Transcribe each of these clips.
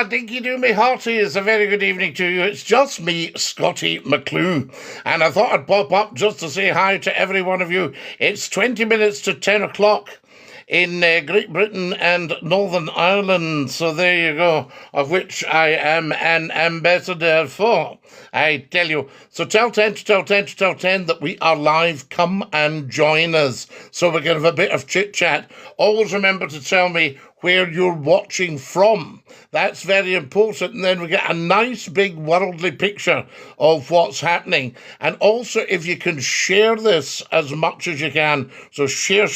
Dinky-Doo, me hearties, a very good evening to you. It's just me, Scottie McClue, and I thought I'd pop up just to say hi to every one of you. It's 20 minutes to 10 o'clock in Great Britain and Northern Ireland, so there you go, of which I am an ambassador for, I tell you. So tell 10 to tell 10 to tell 10 that we are live. Come and join us so we can have a bit of chit-chat. Always remember to tell me where you're watching from. That's very important. And then we get a nice big worldly picture of what's happening. And also, if you can share this as much as you can. So share.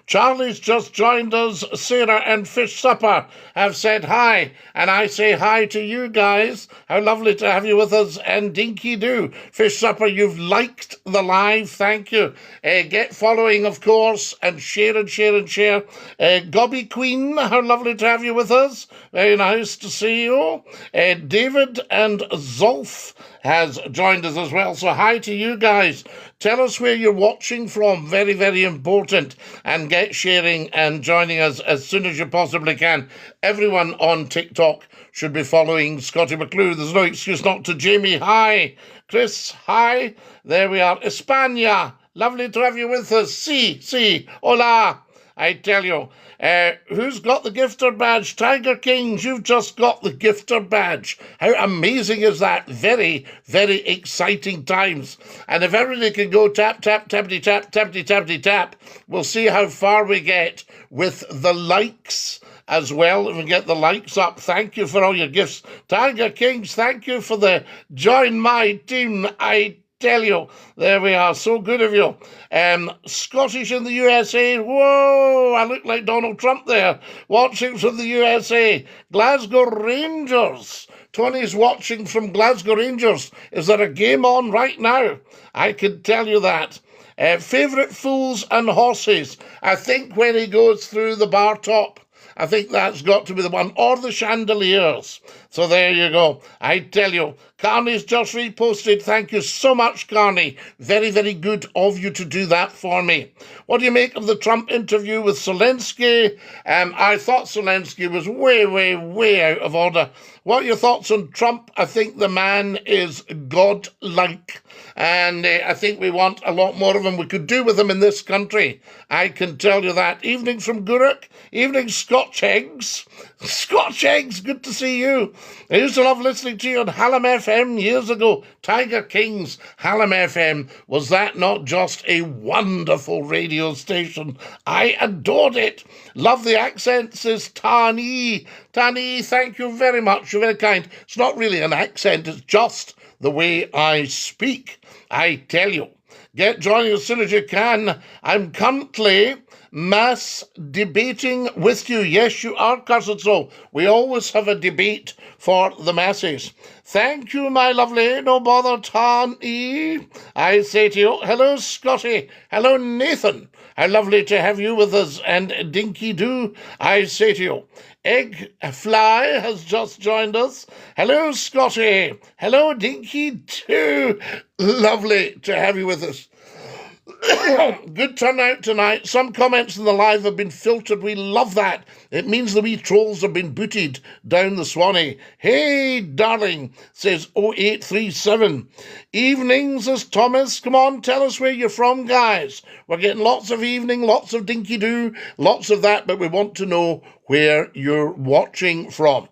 Charlie's just joined us. Sarah and Fish Supper have said hi. And I say hi to you guys. How lovely to have you with us. And Dinky-Doo. Fish Supper, you've liked the live. Thank you. Get following, of course, and share. Gobby Queen, how lovely to have you with us. Very nice to see you. David and Zolf has joined us as well. So hi to you guys. Tell us where you're watching from. Very, very important. And get sharing and joining us as soon as you possibly can. Everyone on TikTok should be following Scottie McClue. There's no excuse not to. Jamie, hi. Chris, hi. There we are. España, lovely to have you with us. Sí, hola. I tell you, who's got the gifter badge? Tiger Kings, you've just got the gifter badge. How amazing is that? Very, very exciting times. And if everybody can go tap, tappity tap, we'll see how far we get with the likes as well. If we get the likes up, thank you for all your gifts. Tiger Kings, thank you for the join my team. I tell you, there we are, so good of you. Scottish in the USA, whoa, I look like Donald Trump there, watching from the USA. Glasgow Rangers, Tony's watching from Glasgow Rangers. Is there a game on right now? I can tell you that. Favourite fools and horses, I think when he goes through the bar top, I think that's got to be the one, or the chandeliers. So there you go. I tell you, Carney's just reposted. Thank you so much, Carney. Very, very good of you to do that for me. What do you make of the Trump interview with Zelensky? I thought Zelensky was way out of order. What are your thoughts on Trump? I think the man is godlike, and I think we want a lot more of him. We could do with him in this country. I can tell you that. Evening from Guruk. Evening, Scotch Eggs. Scotch Eggs, good to see you. I used to love listening to you on Hallam FM years ago. Tiger Kings, Hallam FM. Was that not just a wonderful radio station? I adored it. Love the accent, says Tani. Tani, thank you very much. You're very kind. It's not really an accent. It's just the way I speak. I tell you. Get joining as soon as you can. I'm currently mass debating with you. Yes, you are, Carson. So we always have a debate for the masses. Thank you, my lovely. No bother, Tani. I say to you, hello, Scottie. Hello, Nathan. How lovely to have you with us. And Dinky-Doo, I say to you, Egg Fly has just joined us. Hello, Scottie. Hello, Dinky-Doo. Lovely to have you with us. Good turnout tonight. Some comments in the live have been filtered. We love that. It means the wee trolls have been booted down the Swanee. Hey, darling, says 0837. Evening, says Thomas. Come on, tell us where you're from, guys. We're getting lots of evening, lots of Dinky-Doo, lots of that, but we want to know where you're watching from.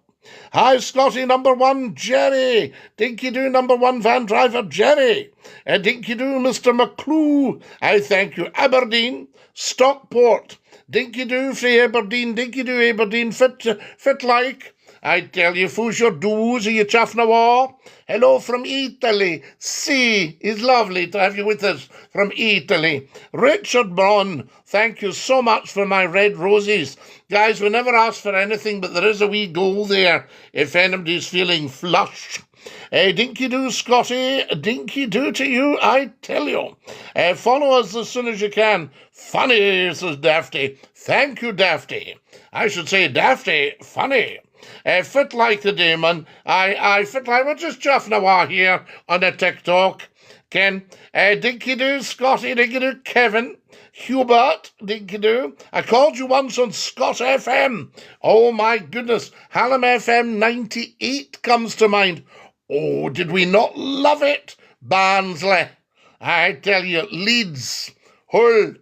Hi, Scottie number one, Jerry. Dinky-Doo number one, van driver, Jerry. Dinky-Doo, Mr. McClue. I thank you. Aberdeen, Stockport. Dinky-Doo, free Aberdeen. Dinky-Doo, Aberdeen, fit like. I tell you, FORYOU, are you chaffnawa? Hello from Italy. See, it's lovely to have you with us from Italy. Richard Braun, thank you so much for my red roses. Guys, we never ask for anything, but there is a wee goal there if anybody's feeling flushed. Dinky-Doo, Scottie, Dinky-Doo to you, I tell you. Follow us as soon as you can. Funny, says Dafty. Thank you, Dafty. I should say Dafty, funny. Fit like the demon. I fit like, we're just chuffing away here on the TikTok. Ken. Dinky-Doo, Scottie, Dinky-Doo, Kevin, Hubert, Dinky-Doo. I called you once on Scott FM. Oh, my goodness. Hallam FM 98 comes to mind. Oh, did we not love it? Barnsley. I tell you, Leeds, Hull.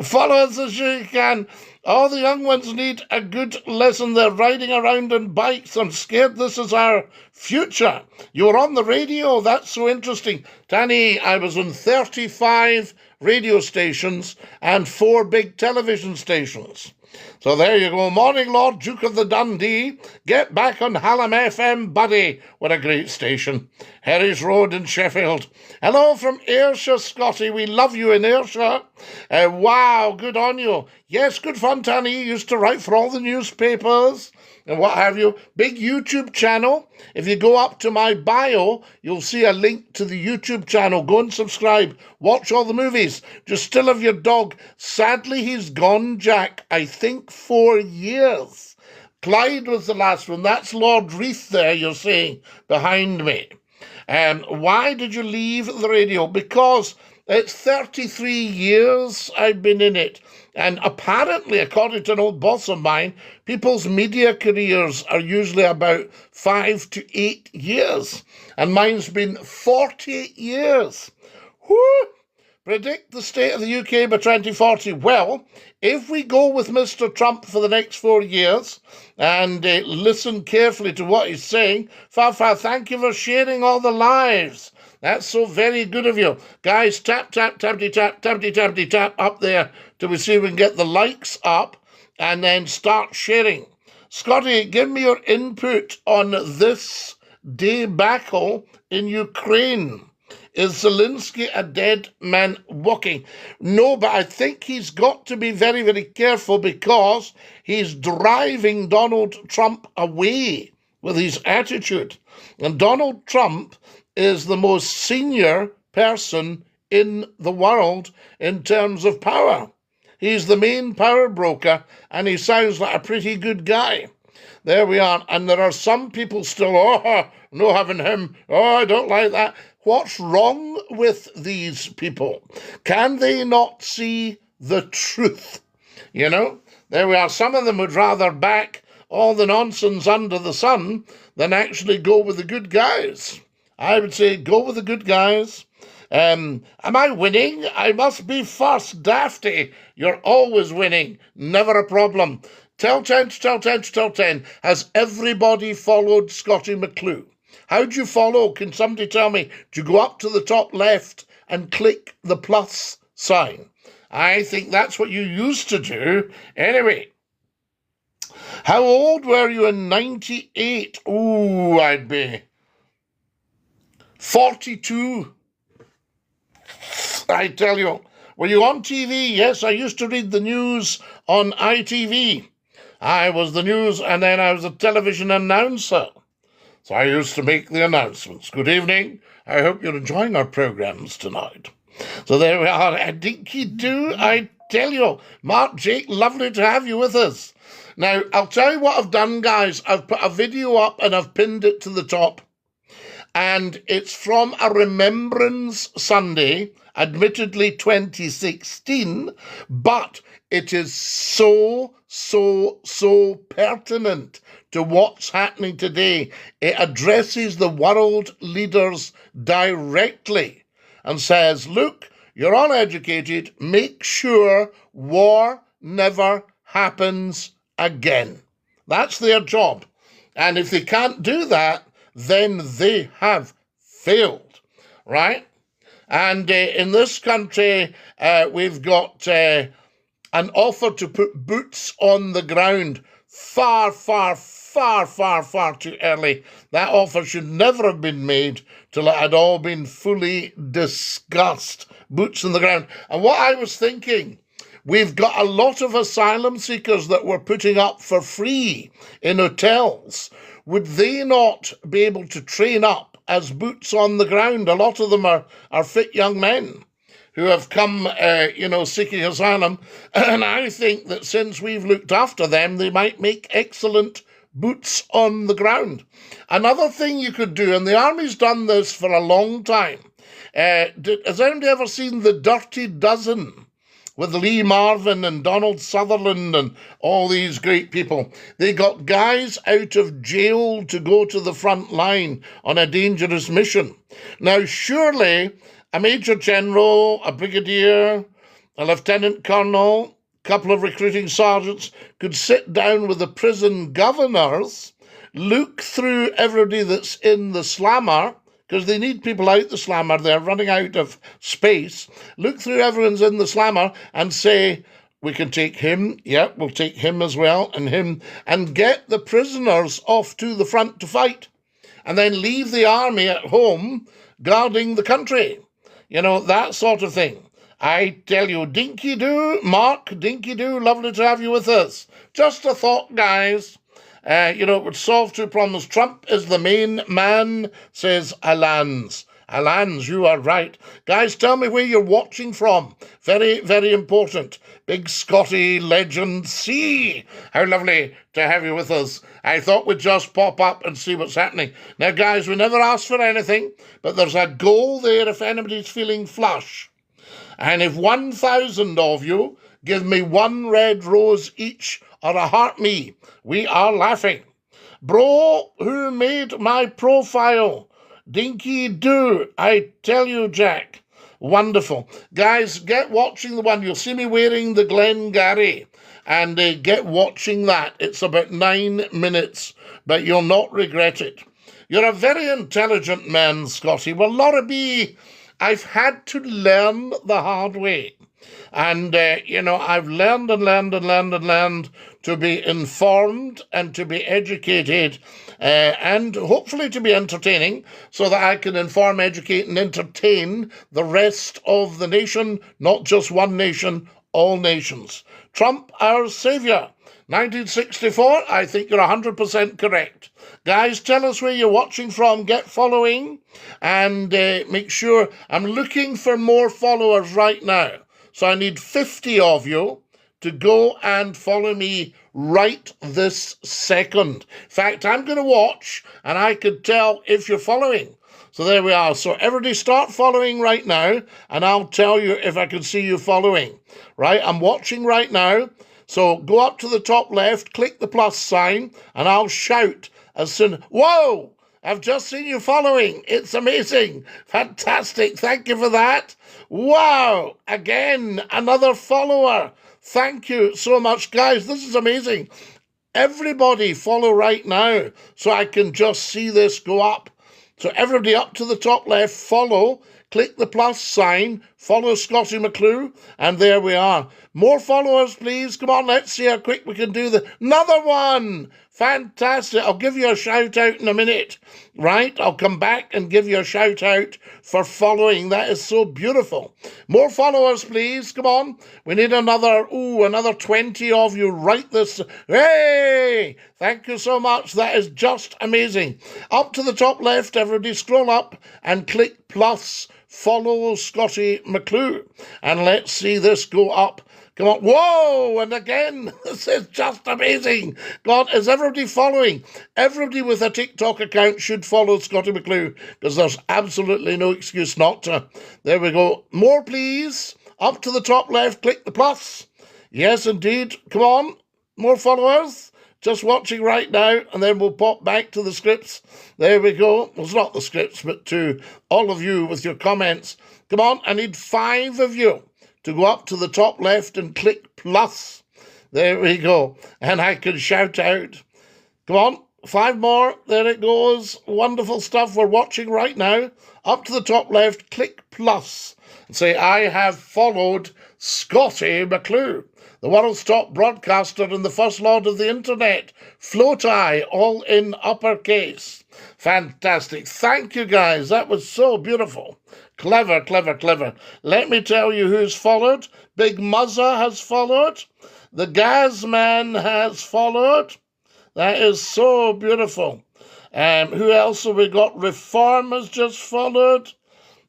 Follow us as you can. All the young ones need a good lesson. They're riding around on bikes. I'm scared this is our future. You were on the radio. That's so interesting. Danny, I was on 35 radio stations and 4 big television stations. So there you go. Morning, Lord Duke of the Dundee. Get back on Hallam FM, buddy. What a great station. Herries Road in Sheffield. Hello from Ayrshire, Scottie. We love you in Ayrshire. Wow, good on you. Yes, good fun, Tanny. Used to write for all the newspapers and what have you. Big YouTube channel. If you go up to my bio, you'll see a link to the YouTube channel. Go and subscribe. Watch all the movies. Just still have your dog. Sadly, he's gone, Jack. I think 4 years. Clyde was the last one. That's Lord Reith there, you're seeing, behind me. Why did you leave the radio? Because it's 33 years I've been in it. And apparently, according to an old boss of mine, people's media careers are usually about 5 to 8 years. And mine's been 40 years. Whoo! Predict the state of the UK by 2040. Well, if we go with Mr. Trump for the next 4 years and listen carefully to what he's saying, Fafa, thank you for sharing all the lives. That's so very good of you. Guys, tap, tap, tappity, tap, tappity, tappity, tap up there till we see if we can get the likes up and then start sharing. Scottie, give me your input on this debacle in Ukraine. Is Zelensky a dead man walking? No, but I think he's got to be very, very careful because he's driving Donald Trump away with his attitude. And Donald Trump is the most senior person in the world in terms of power. He's the main power broker, and he sounds like a pretty good guy. There we are. And there are some people still, no having him. Oh, I don't like that. What's wrong with these people? Can they not see the truth? You know, there we are. Some of them would rather back all the nonsense under the sun than actually go with the good guys. I would say go with the good guys. Am I winning? I must be first, Dafty. You're always winning. Never a problem. Tell 10 to tell 10 to tell 10. Has everybody followed Scottie McClue? How do you follow? Can somebody tell me? Do you go up to the top left and click the plus sign? I think that's what you used to do. Anyway, how old were you in 98? Ooh, I'd be 42. I tell you. Were you on TV? Yes, I used to read the news on ITV. I was the news and then I was a television announcer. So I used to make the announcements. Good evening. I hope you're enjoying our programmes tonight. So there we are. A Dinky-Doo, I tell you. Mark, Jake, lovely to have you with us. Now, I'll tell you what I've done, guys. I've put a video up and I've pinned it to the top. And it's from a Remembrance Sunday, admittedly 2016, but it is so pertinent to what's happening today. It addresses the world leaders directly and says, look, you're all educated, make sure war never happens again. That's their job. And if they can't do that, then they have failed, right? And in this country, we've got an offer to put boots on the ground far too early. That offer should never have been made till it had all been fully discussed. Boots on the ground. And what I was thinking, we've got a lot of asylum seekers that we're putting up for free in hotels. Would they not be able to train up as boots on the ground? A lot of them are fit young men who have come, seeking asylum. And I think that since we've looked after them, they might make excellent boots on the ground. Another thing you could do, and the Army's done this for a long time, has anybody ever seen The Dirty Dozen? With Lee Marvin and Donald Sutherland and all these great people. They got guys out of jail to go to the front line on a dangerous mission. Now, surely a Major General, a Brigadier, a Lieutenant Colonel, a couple of recruiting sergeants could sit down with the prison governors, look through everybody that's in the slammer, because they need people out the slammer, they're running out of space, look through everyone's in the slammer and say, we can take him, yeah, we'll take him as well, and him, and get the prisoners off to the front to fight, and then leave the army at home guarding the country. You know, that sort of thing. I tell you, Dinky-Doo, Mark, Dinky-Doo, lovely to have you with us. Just a thought, guys. It would solve two problems. Trump is the main man, says Alans. Alans, you are right. Guys, tell me where you're watching from. Very, very important. Big Scottie legend C. How lovely to have you with us. I thought we'd just pop up and see what's happening. Now, guys, we never ask for anything, but there's a goal there if anybody's feeling flush. And if 1,000 of you give me one red rose each or a heart me, we are laughing. Bro, who made my profile? Dinky-Doo, I tell you, Jack. Wonderful. Guys, get watching the one. You'll see me wearing the Glengarry. And get watching that. It's about 9 minutes, but you'll not regret it. You're a very intelligent man, Scottie. Well, Laura B., I've had to learn the hard way. And, I've learned to be informed and to be educated and hopefully to be entertaining so that I can inform, educate and entertain the rest of the nation, not just one nation, all nations. Trump, our saviour. 1964, I think you're 100% correct. Guys, tell us where you're watching from, get following, and make sure. I'm looking for more followers right now. So I need 50 of you to go and follow me right this second. In fact, I'm going to watch, and I can tell if you're following. So there we are. So everybody start following right now, and I'll tell you if I can see you following. Right? I'm watching right now. So go up to the top left, click the plus sign, and I'll shout as soon. Whoa! I've just seen you following. It's amazing. Fantastic. Thank you for that. Wow. Again, another follower. Thank you so much, guys. This is amazing. Everybody follow right now so I can just see this go up. So everybody up to the top left, follow. Click the plus sign, follow Scottie McClue, and there we are. More followers, please. Come on, let's see how quick we can do another one. Fantastic. I'll give you a shout out in a minute, right? I'll come back and give you a shout out for following. That is so beautiful. More followers, please. Come on. We need another 20 of you right this. Hey! Thank you so much. That is just amazing. Up to the top left, everybody scroll up and click plus. Follow Scottie McClue. And let's see this go up. Come on. Whoa! And again, this is just amazing. God, is everybody following? Everybody with a TikTok account should follow Scottie McClue because there's absolutely no excuse not to. There we go. More, please. Up to the top left, click the plus. Yes, indeed. Come on. More followers. Just watching right now, and then we'll pop back to the scripts. There we go. Well, it's not the scripts, but to all of you with your comments. Come on, I need 5 of you to go up to the top left and click plus. There we go. And I can shout out. Come on, 5 more. There it goes. Wonderful stuff we're watching right now. Up to the top left, click plus. And say, I have followed Scottie McClue, the world's top broadcaster and the first lord of the internet. Floaty, all in uppercase. Fantastic. Thank you, guys. That was so beautiful. Clever, clever, clever. Let me tell you who's followed. Big Muzza has followed. The Gazman has followed. That is so beautiful. Who else have we got? Reform has just followed.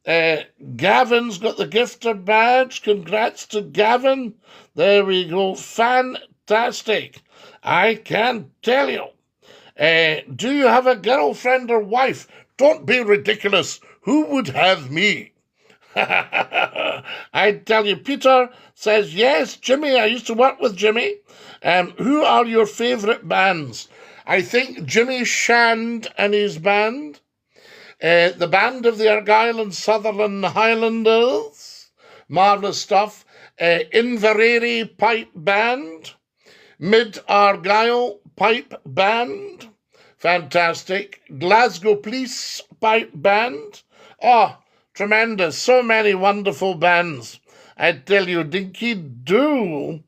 Gavin's got the gifter badge. Congrats to Gavin. There we go. Fantastic. I can tell you. Do you have a girlfriend or wife? Don't be ridiculous. Who would have me? I tell you, Peter says, yes, Jimmy, I used to work with Jimmy. Who are your favourite bands? I think Jimmy Shand and his band. The band of the Argyll and Sutherland Highlanders. Marvellous stuff. Inverary Pipe Band. Mid Argyll Pipe Band. Fantastic. Glasgow Police Pipe Band. Oh, tremendous. So many wonderful bands. I tell you, Dinky-Doo.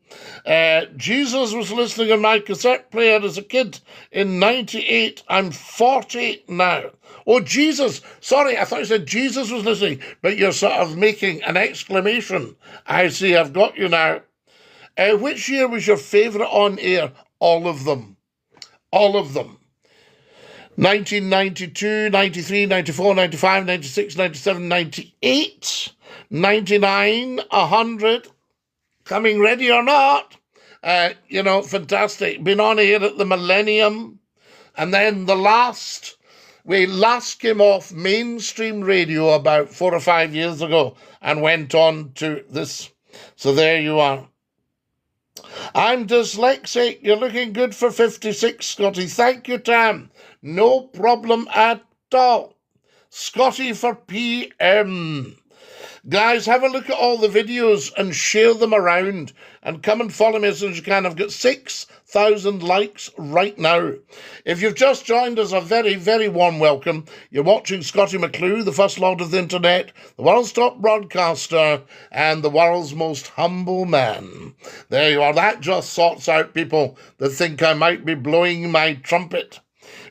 Jesus was listening on my cassette player as a kid in 98. I'm 40 now. Oh, Jesus. Sorry, I thought you said Jesus was listening, but you're sort of making an exclamation. I see, I've got you now. Which year was your favourite on air? All of them. All of them. 1992, 93, 94, 95, 96, 97, 98, 99, 100. Coming ready or not. Fantastic. Been on here at the Millennium. And then we last came off mainstream radio about 4 or 5 years ago and went on to this. So there you are. I'm dyslexic. You're looking good for 56, Scottie. Thank you, Tam. No problem at all. Scottie for PM. Guys, have a look at all the videos and share them around. And come and follow me as soon as you can. I've got 6,000 likes right now. If you've just joined us, a very, very warm welcome. You're watching Scottie McClue, the First Lord of the Internet, the world's top broadcaster, and the world's most humble man. There you are. That just sorts out people that think I might be blowing my trumpet.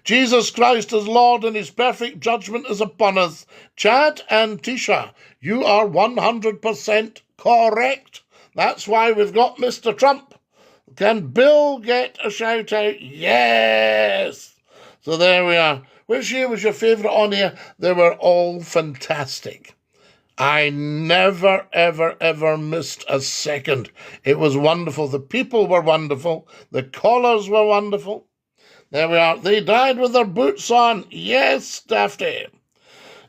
Jesus Christ is Lord and his perfect judgment is upon us. Chad and Tisha, you are 100% correct. That's why we've got Mr. Trump. Can Bill get a shout out? Yes. So there we are. Which year was your favourite on here? They were all fantastic. I never, ever, ever missed a second. It was wonderful. The people were wonderful. The callers were wonderful. There we are. They died with their boots on. Yes, Dafty.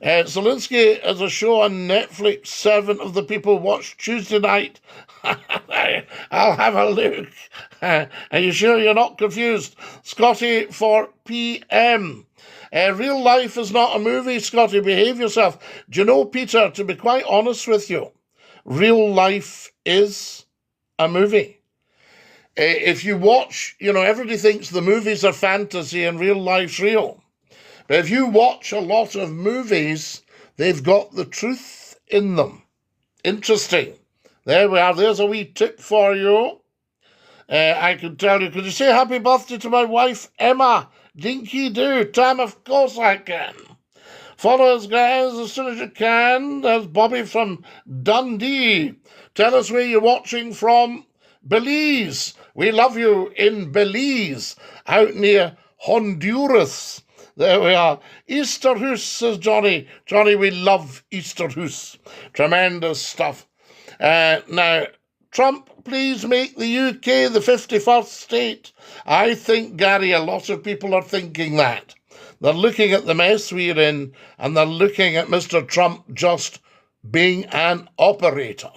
Zelensky has a show on Netflix. 7 of the people watched Tuesday night. I'll have a look. Are you sure you're not confused? Scottie for PM. Real life is not a movie, Scottie. Behave yourself. Do you know, Peter, to be quite honest with you, real life is a movie. If you watch, everybody thinks the movies are fantasy and real life's real. But if you watch a lot of movies, they've got the truth in them. Interesting. There we are. There's a wee tip for you. I can tell you. Could you say happy birthday to my wife, Emma? Dinky-Doo. Tam, of course I can. Follow us, guys, as soon as you can. There's Bobby from Dundee. Tell us where you're watching from. Belize. We love you in Belize, out near Honduras. There we are. Easterhoos, says Johnny. Johnny, we love Easterhoos. Tremendous stuff. Now, Trump, please make the UK the 51st state. I think, Gary, a lot of people are thinking that. They're looking at the mess we're in, and they're looking at Mr. Trump just being an operator.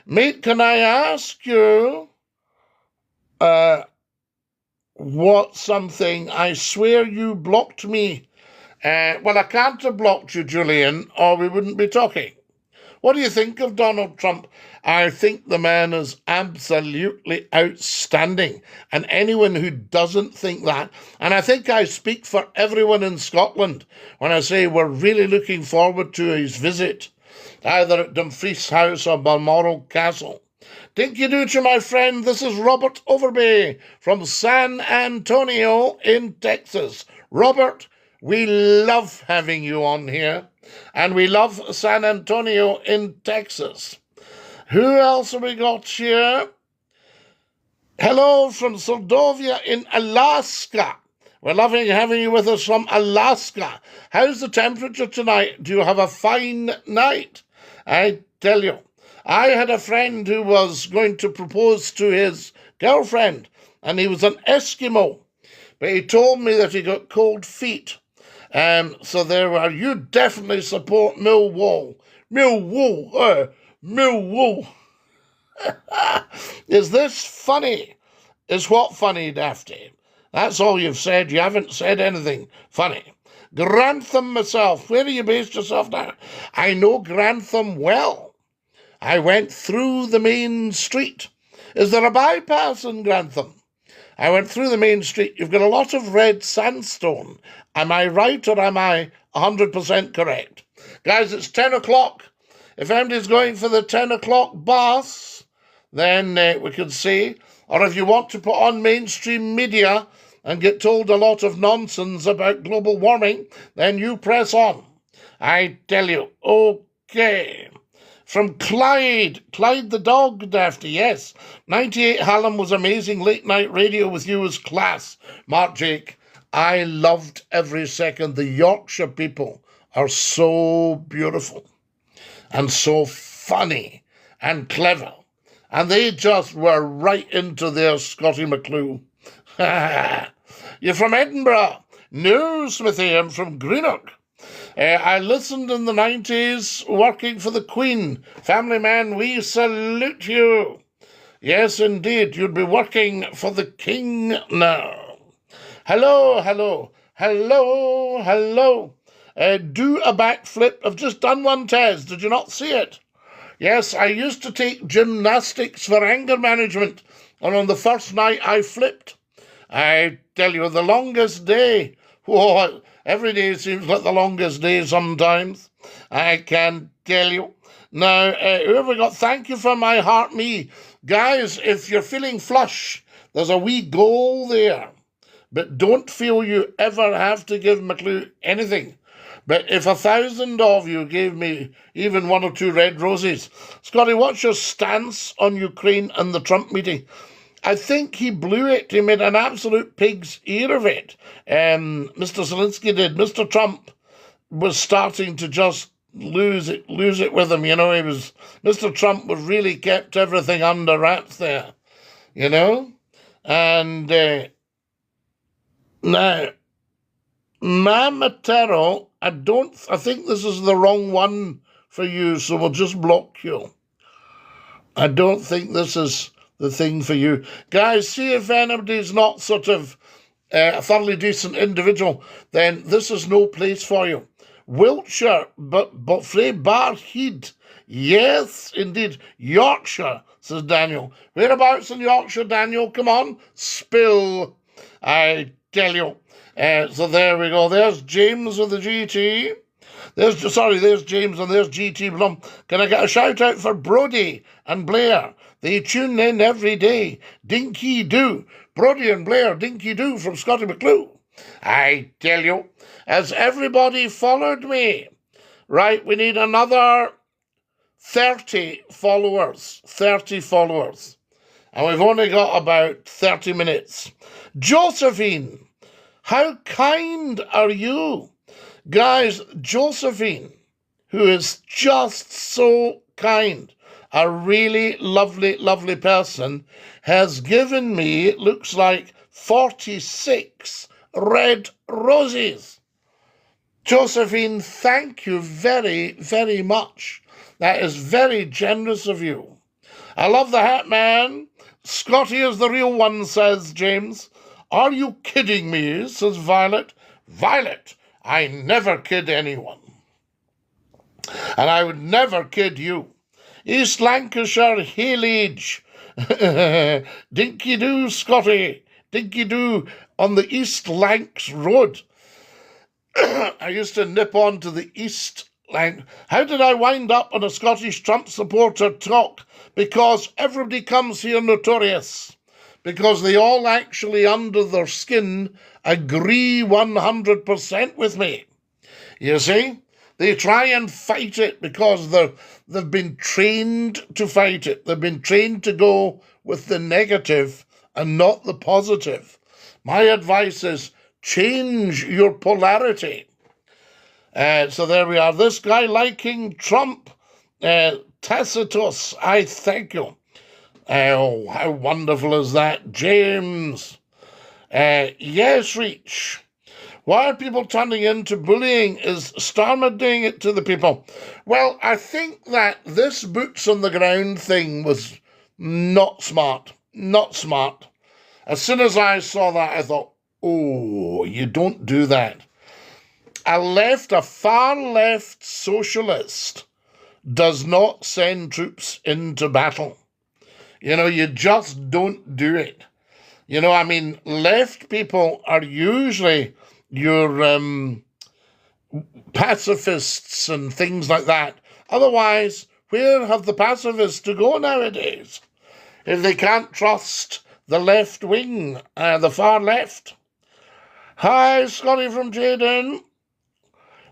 Mate, can I ask you what something? I swear you blocked me. Well, I can't have blocked you, Julian, or we wouldn't be talking. What do you think of Donald Trump? I think the man is absolutely outstanding. And anyone who doesn't think that, and I think I speak for everyone in Scotland when I say we're really looking forward to his visit, either at Dumfries House or Balmoral Castle. Dinky-Doo to my friend. This is Robert Overby from San Antonio in Texas. Robert, we love having you on here, and we love San Antonio in Texas. Who else have we got here? Hello from Soldovia in Alaska. We're loving having you with us from Alaska. How's the temperature tonight? Do you have a fine night? I tell you, I had a friend who was going to propose to his girlfriend, and he was an Eskimo. but he told me that he got cold feet. So there are. You definitely support Millwall. Millwall. Millwall. Is this funny? Is what funny, Dafty? That's all you've said. You haven't said anything funny. Grantham myself. Where are you based yourself now? I know Grantham well. I went through the main street. Is there a bypass in Grantham? I went through the main street. You've got a lot of red sandstone. Am I right or am I 100% correct? Guys, it's 10 o'clock. If anybody's going for the 10 o'clock bus, then we can see. Or if you want to put on mainstream media and get told a lot of nonsense about global warming, then you press on. I tell you. Okay. From Clyde the dog, Dafty, yes. 98 Hallam was amazing. Late night radio with you was class. Mark Jake, I loved every second. The Yorkshire people are so beautiful and so funny and clever. And they just were right into their Scottie McClue. You're from Edinburgh. No, Smithy, I'm from Greenock. I listened in the 90s working for the Queen. Family man, we salute you. Yes, indeed, you'd be working for the King now. Hello, hello, hello, hello. Do a backflip. I've just done one, Tez. Did you not see it? Yes, I used to take gymnastics for anger management, and on the first night I flipped. I tell you, the longest day. Whoa, every day seems like the longest day sometimes. I can tell you. Now, whoever got thank you for my heart me. Guys, if you're feeling flush, there's a wee goal there. But don't feel you ever have to give McClue anything. But if 1,000 of you gave me even 1 or 2 red roses, Scottie, what's your stance on Ukraine and the Trump meeting? I think he blew it. He made an absolute pig's ear of it. Mr. Zelensky did. Mr. Trump was starting to just lose it with him. You know, Mr. Trump was really kept everything under wraps there. You know, and now Mamatero. I think this is the wrong one for you, so we'll just block you. I don't think this is the thing for you. Guys, see if anybody's not sort of a thoroughly decent individual, then this is no place for you. Wiltshire, but Frey Barheed. Yes, indeed. Yorkshire, says Daniel. Whereabouts in Yorkshire, Daniel? Come on, spill. I tell you. So there we go. There's James with the GT. There's James and there's GT Blum. Can I get a shout out for Brodie and Blair? They tune in every day. Dinky-Doo. Brodie and Blair, Dinky-Doo from Scottie McClue. I tell you, as everybody followed me, right, we need another 30 followers. 30 followers. And we've only got about 30 minutes. Josephine. How kind are you? Guys, Josephine, who is just so kind, a really lovely, lovely person, has given me, it looks like, 46 red roses. Josephine, thank you very, very much. That is very generous of you. I love the hat, man. Scottie is the real one, says James. Are you kidding me, says Violet. Violet, I never kid anyone. And I would never kid you. East Lancashire, Halage. Dinky-Doo, Scottie. Dinky-Doo on the East Lancs Road. I used to nip on to the East Lancs. How did I wind up on a Scottish Trump supporter talk? Because everybody comes here notorious. Because they all actually, under their skin, agree 100% with me. You see? They try and fight it because they've been trained to fight it. They've been trained to go with the negative and not the positive. My advice is change your polarity. So there we are. This guy liking Trump, Tacitus, I thank you. Oh, how wonderful is that? James. Yes, Reach. Why are people turning into bullying? Is Starmer doing it to the people? Well, I think that this boots on the ground thing was not smart. Not smart. As soon as I saw that, I thought, oh, you don't do that. A far-left socialist does not send troops into battle. You just don't do it. Left people are usually your pacifists and things like that. Otherwise, where have the pacifists to go nowadays if they can't trust the left wing, the far left? Hi, Scottie from Jayden.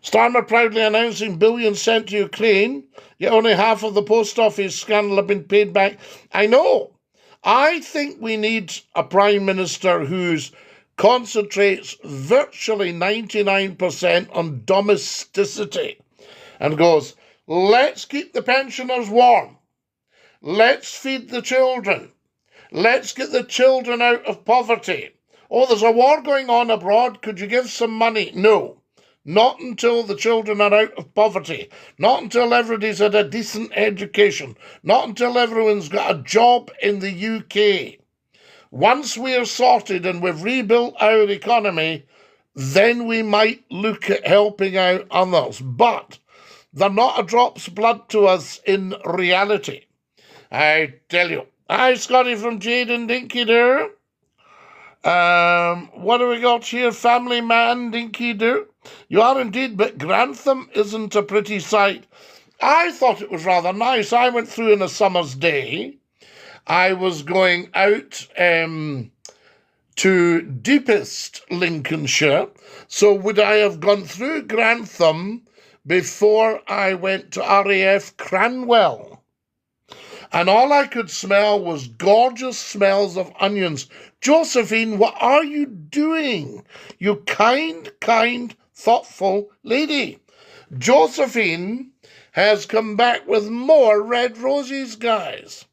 Starmer proudly announcing billions sent to Ukraine, yet only half of the post office scandal have been paid back. I know. I think we need a Prime Minister who concentrates virtually 99% on domesticity and goes, let's keep the pensioners warm. Let's feed the children. Let's get the children out of poverty. Oh, there's a war going on abroad. Could you give some money? No. Not until the children are out of poverty. Not until everybody's had a decent education. Not until everyone's got a job in the UK. Once we're sorted and we've rebuilt our economy, then we might look at helping out others. But they're not a drop's blood to us in reality. I tell you. Hi, Scottie from Jayden, Dinky-Doo. What do we got here? Family man, Dinky-Doo. You are indeed, but Grantham isn't a pretty sight. I thought it was rather nice. I went through in a summer's day. I was going out to deepest Lincolnshire. So would I have gone through Grantham before I went to RAF Cranwell? And all I could smell was gorgeous smells of onions. Josephine, what are you doing? You kind, thoughtful lady. Josephine has come back with more red roses, guys.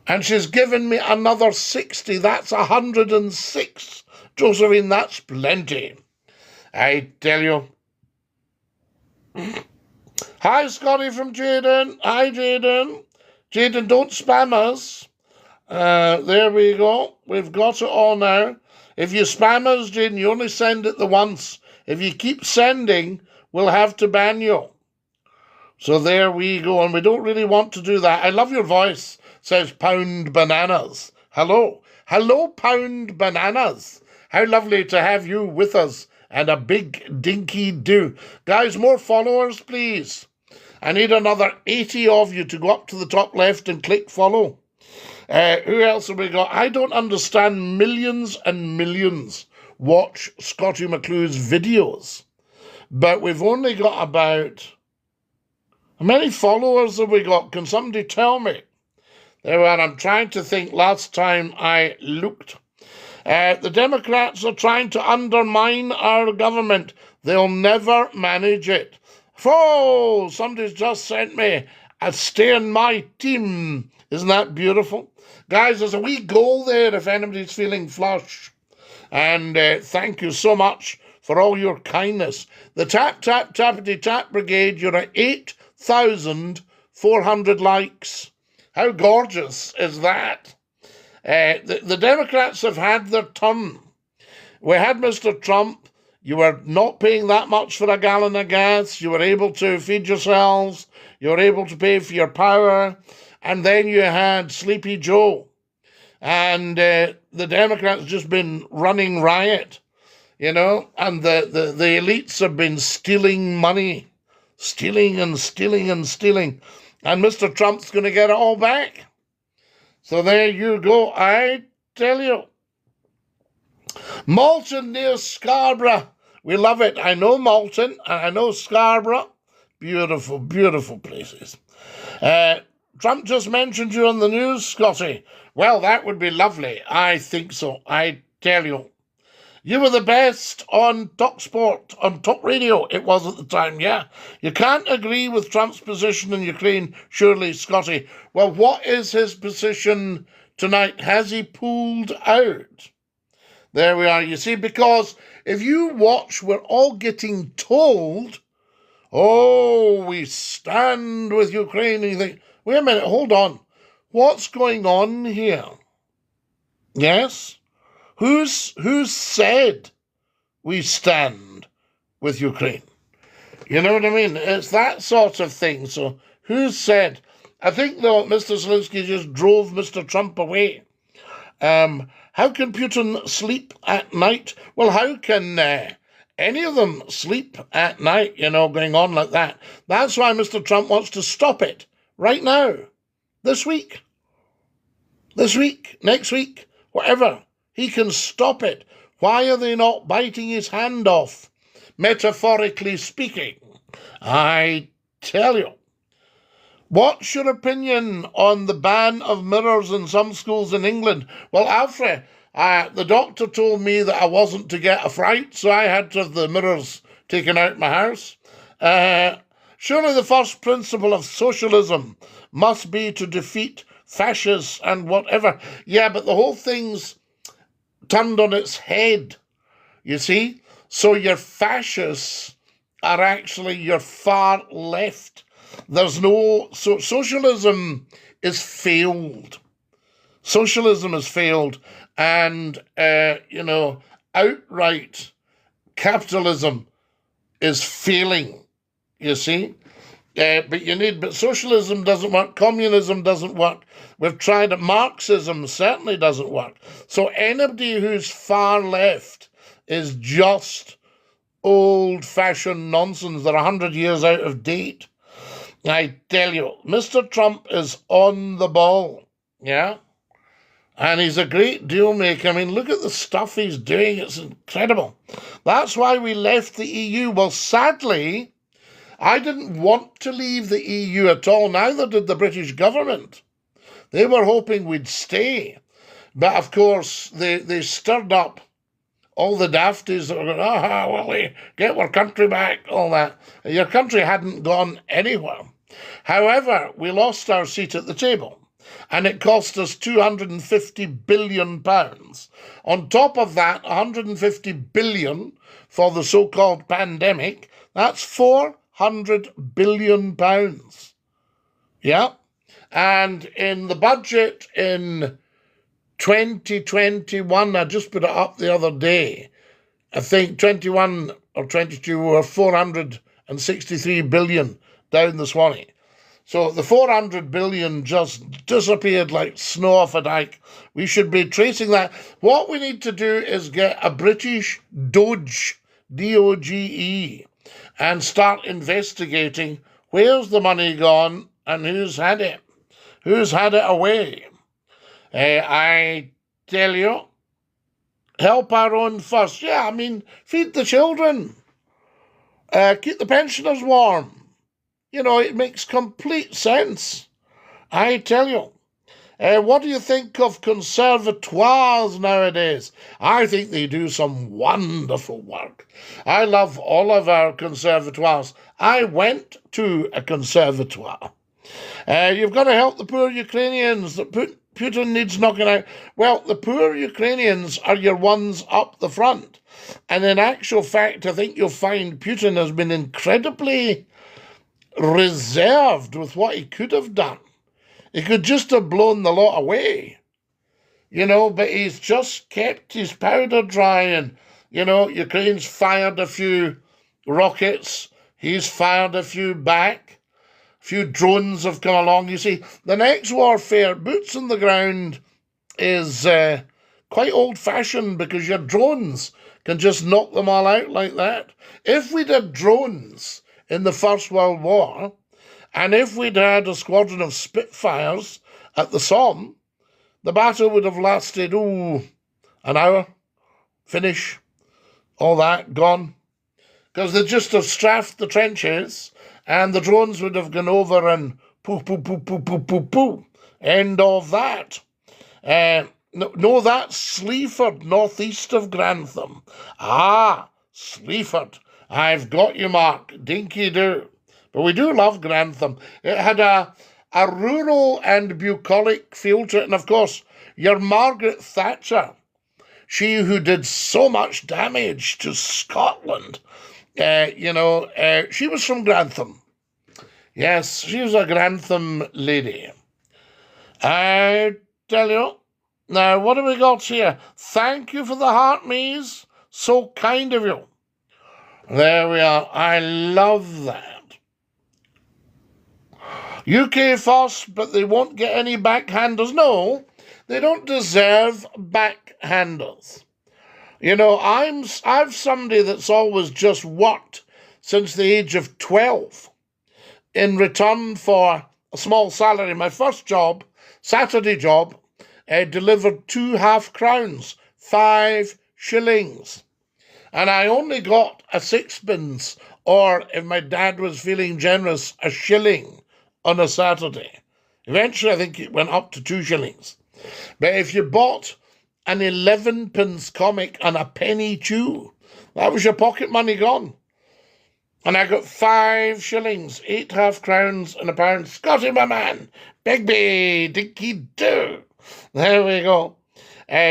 And she's given me another 60. That's 106. Josephine, that's plenty. I tell you. Hi, Scottie from Jayden. Hi, Jayden. Jayden, don't spam us. There we go. We've got it all now. If you spam us, Jayden, you only send it the once. If you keep sending, we'll have to ban you. So there we go. And we don't really want to do that. I love your voice, says Pound Bananas. Hello. Hello, Pound Bananas. How lovely to have you with us. And a big Dinky-Doo. Guys, more followers, please. I need another 80 of you to go up to the top left and click follow. Who else have we got? I don't understand. Millions and millions watch Scottie McClue's videos. But we've only got about... How many followers have we got? Can somebody tell me? There we are. I'm trying to think last time I looked. The Democrats are trying to undermine our government. They'll never manage it. Oh, somebody's just sent me a stay in my team. Isn't that beautiful? Guys, there's a wee goal there if anybody's feeling flush. And thank you so much for all your kindness. The Tappity Tap Brigade, you're at 8,400 likes. How gorgeous is that? The Democrats have had their turn. We had Mr. Trump. You were not paying that much for a gallon of gas. You were able to feed yourselves. You were able to pay for your power. And then you had Sleepy Joe. And the Democrats just been running riot, and the elites have been stealing money. Stealing and stealing and stealing. And Mr. Trump's going to get it all back. So there you go, I tell you. Malton near Scarborough. We love it. I know Malton and I know Scarborough. Beautiful, beautiful places. Trump just mentioned you on the news, Scottie. Well, that would be lovely. I think so. I tell you. You were the best on TalkSport, on Talk Radio. It was at the time, yeah. You can't agree with Trump's position in Ukraine, surely, Scottie. Well, what is his position tonight? Has he pulled out? There we are. You see, because if you watch, we're all getting told, oh, we stand with Ukraine. And you think, wait a minute, hold on. What's going on here? Yes? Who's said we stand with Ukraine? You know what I mean? It's that sort of thing. So who's said? I think, though, Mr. Zelensky just drove Mr. Trump away. How can Putin sleep at night? Well, how can any of them sleep at night, going on like that? That's why Mr. Trump wants to stop it right now, this week, next week, whatever. He can stop it. Why are they not biting his hand off, metaphorically speaking? I tell you. What's your opinion on the ban of mirrors in some schools in England? Well, Alfred, the doctor told me that I wasn't to get a fright, so I had to have the mirrors taken out my house. Surely the first principle of socialism must be to defeat fascists and whatever. Yeah, but the whole thing's turned on its head, you see? So your fascists are actually your far left. There's no... So socialism is failed. Socialism has failed. And, outright capitalism is failing, you see. But socialism doesn't work. Communism doesn't work. We've tried it. Marxism certainly doesn't work. So anybody who's far left is just old-fashioned nonsense. They're 100 years out of date. I tell you, Mr. Trump is on the ball, yeah? And he's a great deal maker. I mean, look at the stuff he's doing. It's incredible. That's why we left the EU. Well, sadly, I didn't want to leave the EU at all. Neither did the British government. They were hoping we'd stay. But, of course, they stirred up all the dafties that were going, we get our country back, all that. Your country hadn't gone anywhere. However, we lost our seat at the table, and it cost us £250 billion. On top of that, £150 billion for the so-called pandemic. That's £400 billion. Yeah? And in the budget in 2021, I just put it up the other day, I think 21 or 22 were 463 billion down the Swanee. So the 400 billion just disappeared like snow off a dike. We should be tracing that. What we need to do is get a British Doge, D-O-G-E, and start investigating where's the money gone and who's had it. Who's had it away? I tell you, help our own first. Yeah, I mean, feed the children. Keep the pensioners warm. It makes complete sense. I tell you. What do you think of conservatoires nowadays? I think they do some wonderful work. I love all of our conservatoires. I went to a conservatoire. You've got to help the poor Ukrainians. Putin needs knocking out. Well, the poor Ukrainians are your ones up the front. And in actual fact, I think you'll find Putin has been incredibly reserved with what he could have done. He could just have blown the lot away, but he's just kept his powder dry. And, Ukraine's fired a few rockets. He's fired a few back. A few drones have come along. You see, the next warfare, boots on the ground, is quite old-fashioned because your drones can just knock them all out like that. If we did drones in the First World War, and if we'd had a squadron of Spitfires at the Somme, the battle would have lasted, an hour, finish, all that, gone. Because they'd just have strafed the trenches, and the drones would have gone over and poo, poo, poo, poo, poo, poo, poo. End of that. No, that's Sleaford, northeast of Grantham. Ah, Sleaford. I've got you, Mark. Dinky-Doo. But we do love Grantham. It had a rural and bucolic feel to it. And, of course, your Margaret Thatcher, she who did so much damage to Scotland, she was from Grantham. Yes, she was a Grantham lady. I tell you. Now, what have we got here? Thank you for the heart, Mies. So kind of you. There we are. I love that. UK first, but they won't get any backhanders. No, they don't deserve backhanders. I've somebody that's always just worked since the age of 12 in return for a small salary. My first job, Saturday job, delivered 2 half-crowns, 5 shillings. And I only got a 6pence, or if my dad was feeling generous, a shilling on a Saturday. Eventually, I think it went up to 2 shillings. But if you bought an 11pence comic and a penny chew, that was your pocket money gone. And I got 5 shillings, 8 half-crowns and a pound. Scottie, my man, Begbie, Dinky-Doo. There we go.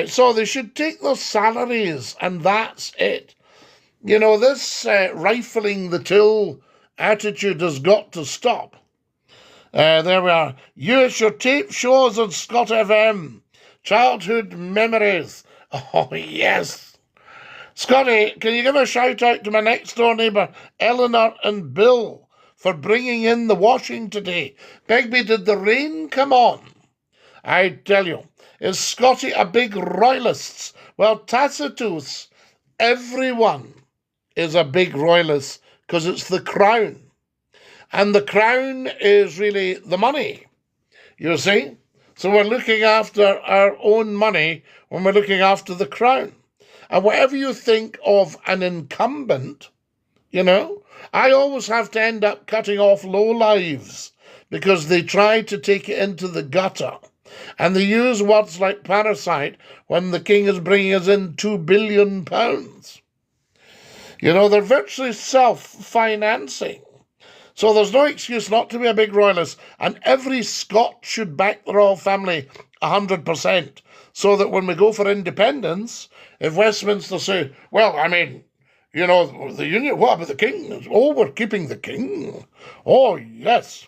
So they should take their salaries, and that's it. This rifling the till attitude has got to stop. There we are. Use your tape shows on Scott FM. Childhood memories. Oh, yes. Scottie, can you give a shout out to my next door neighbour, Eleanor and Bill, for bringing in the washing today? Begbie, did the rain come on? I tell you, is Scottie a big royalist? Well, Tacitus, everyone is a big royalist because it's the crown. And the crown is really the money, you see? So we're looking after our own money when we're looking after the crown. And whatever you think of an incumbent, I always have to end up cutting off lowlives because they try to take it into the gutter. And they use words like parasite when the king is bringing us in £2 billion. They're virtually self-financing. So there's no excuse not to be a big royalist. And every Scot should back the royal family 100%. So that when we go for independence, if Westminster say, well, the Union, what about the king? Oh, we're keeping the king. Oh, yes.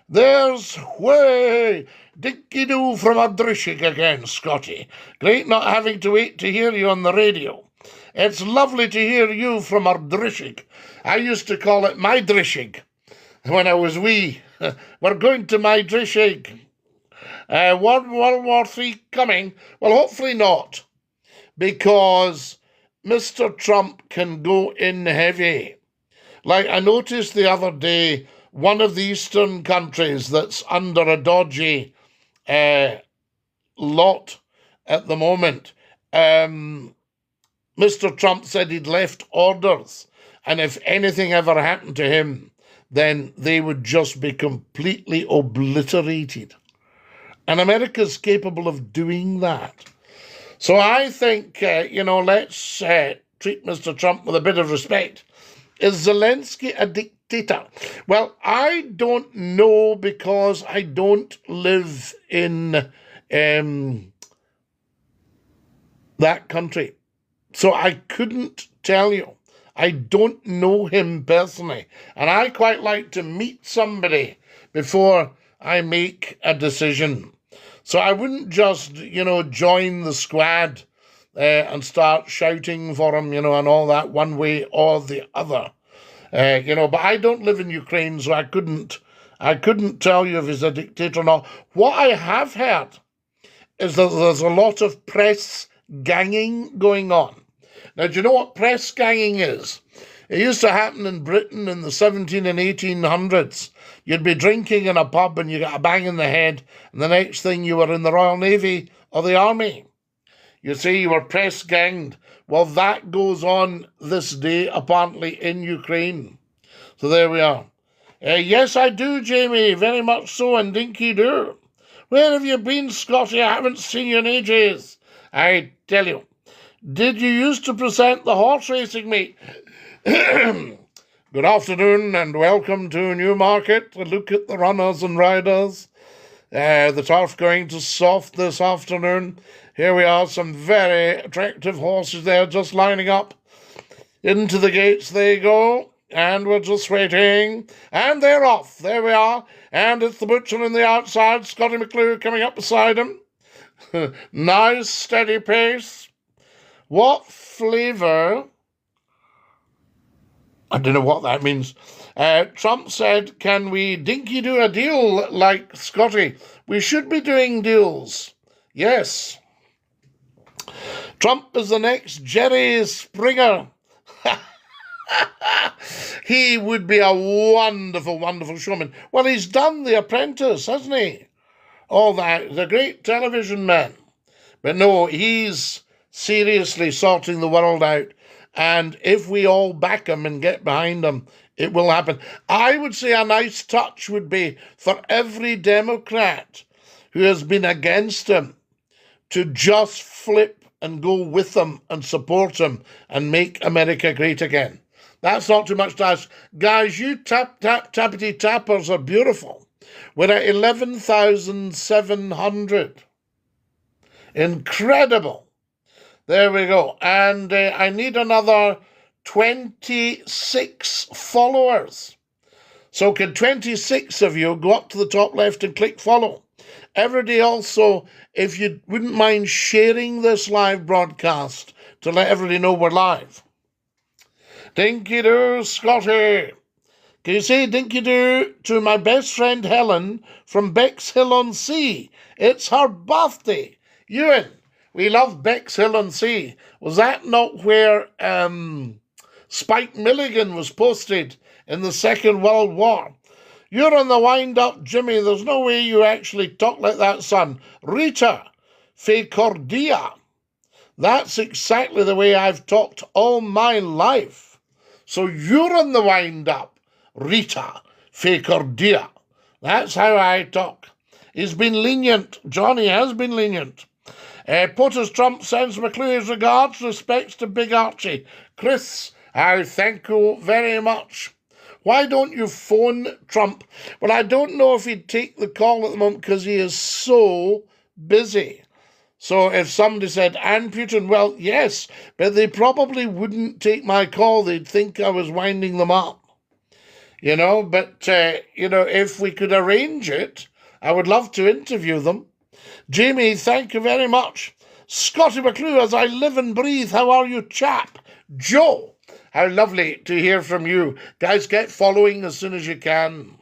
There's way Dinky-Doo from Ardrishig again, Scottie. Great not having to wait to hear you on the radio. It's lovely to hear you from Ardrishig. I used to call it my Drishig when I was wee. We're going to my Drishig. World War III coming? Well, hopefully not, because Mr. Trump can go in heavy. Like I noticed the other day, one of the eastern countries that's under a dodgy lot at the moment, Mr. Trump said he'd left orders, and if anything ever happened to him, then they would just be completely obliterated. And America's capable of doing that. So I think, let's treat Mr. Trump with a bit of respect. Is Zelensky a dictator? Well, I don't know because I don't live in that country. So I couldn't tell you. I don't know him personally. And I quite like to meet somebody before I make a decision. So I wouldn't just, join the squad and start shouting for him, and all that one way or the other. But I don't live in Ukraine, so I couldn't tell you if he's a dictator or not. What I have heard is that there's a lot of press ganging going on. Now, do you know what press ganging is? It used to happen in Britain in the 1700s and 1800s. You'd be drinking in a pub and you got a bang in the head, and the next thing you were in the Royal Navy or the Army. You see, you were press ganged. Well, that goes on this day, apparently, in Ukraine. So there we are. Yes, I do, Jamie, very much so, and Dinky-Doo. Where have you been, Scottie? I haven't seen you in ages. I tell you. Did you used to present the horse racing meet? Good afternoon and welcome to Newmarket. A look at the runners and riders. The turf going to soft this afternoon. Here we are, some very attractive horses there just lining up. Into the gates they go, and we're just waiting. And they're off. There we are. And it's the butcher on the outside, Scottie McClue coming up beside him. Nice, steady pace. What flavour? I don't know what that means. Trump said, can we dinky-do a deal like Scottie? We should be doing deals. Yes. Trump is the next Jerry Springer. He would be a wonderful, wonderful showman. Well, he's done The Apprentice, hasn't he? All that. He's a great television man. But no, he's seriously sorting the world out. And if we all back him and get behind him, it will happen. I would say a nice touch would be for every Democrat who has been against him to just flip and go with him and support him and make America great again. That's not too much to ask. Guys, you tappity tappers are beautiful. We're at 11,700. Incredible. There we go. And I need another 26 followers. So can 26 of you go up to the top left and click follow? Everybody also, if you wouldn't mind sharing this live broadcast to let everybody know we're live. Dinky-Doo, Scottie. Can you say dinky-doo to my best friend Helen from Bexhill-on-Sea? It's her birthday. Ewan, we love Bexhill-on-Sea. Was that not where Spike Milligan was posted in the Second World War? You're on the wind-up, Jimmy. There's no way you actually talk like that, son. Rita, fe cordia. That's exactly the way I've talked all my life. So you're on the wind-up, Rita, fe cordia. That's how I talk. He's been lenient. Johnny has been lenient. POTUS Trump sends McClue his regards, respects to Big Archie. Chris, I thank you very much. Why don't you phone Trump? Well, I don't know if he'd take the call at the moment because he is so busy. So if somebody said, and Putin, well, yes, but they probably wouldn't take my call. They'd think I was winding them up. You know, but, if we could arrange it, I would love to interview them. Jamie, thank you very much. Scottie McClue, as I live and breathe, how are you, chap? Joe, how lovely to hear from you. Guys, get following as soon as you can.